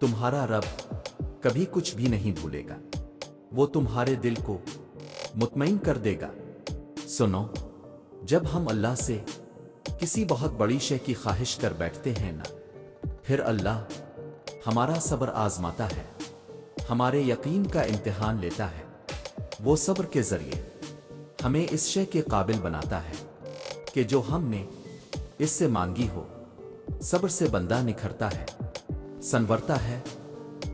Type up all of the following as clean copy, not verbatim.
تمہارا رب کبھی کچھ بھی نہیں بھولے گا، وہ تمہارے دل کو مطمئن کر دے گا۔ سنو، جب ہم اللہ سے کسی بہت بڑی شے کی خواہش کر بیٹھتے ہیں نا، پھر اللہ ہمارا صبر آزماتا ہے، ہمارے یقین کا امتحان لیتا ہے۔ وہ صبر کے ذریعے ہمیں اس شے کے قابل بناتا ہے کہ جو ہم نے اس سے مانگی ہو۔ صبر سے بندہ نکھرتا ہے، سنورتا ہے،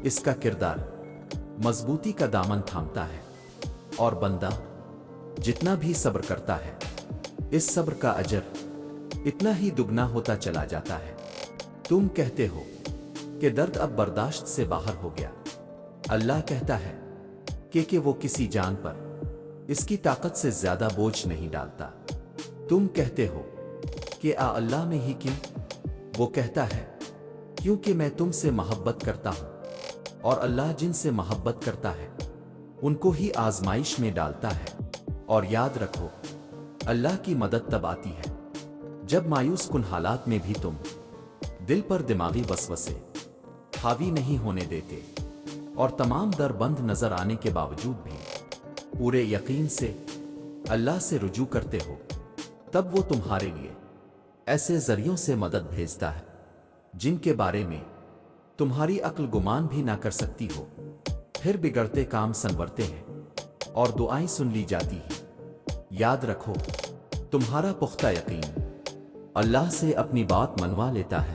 اس کا کردار مضبوطی کا دامن تھامتا ہے، اور بندہ جتنا بھی صبر کرتا ہے، اس صبر کا اجر اتنا ہی دگنا ہوتا چلا جاتا ہے۔ تم کہتے ہو کہ درد اب برداشت سے باہر ہو گیا، اللہ کہتا ہے کہ وہ کسی جان پر اس کی طاقت سے زیادہ بوجھ نہیں ڈالتا۔ تم کہتے ہو کہ اللہ میں ہی کیوں؟ وہ کہتا ہے کیونکہ میں تم سے محبت کرتا ہوں، اور اللہ جن سے محبت کرتا ہے ان کو ہی آزمائش میں ڈالتا ہے۔ اور یاد رکھو، اللہ کی مدد تب آتی ہے جب مایوس کن حالات میں بھی تم دل پر دماغی وسوسے حاوی نہیں ہونے دیتے، اور تمام در بند نظر آنے کے باوجود بھی پورے یقین سے اللہ سے رجوع کرتے ہو، تب وہ تمہارے لیے ایسے ذریعوں سے مدد بھیجتا ہے جن کے بارے میں تمہاری عقل گمان بھی نہ کر سکتی ہو۔ پھر بگڑتے کام سنورتے ہیں اور دعائیں سن لی جاتی ہیں۔ یاد رکھو، تمہارا پختہ یقین اللہ سے اپنی بات منوا لیتا ہے۔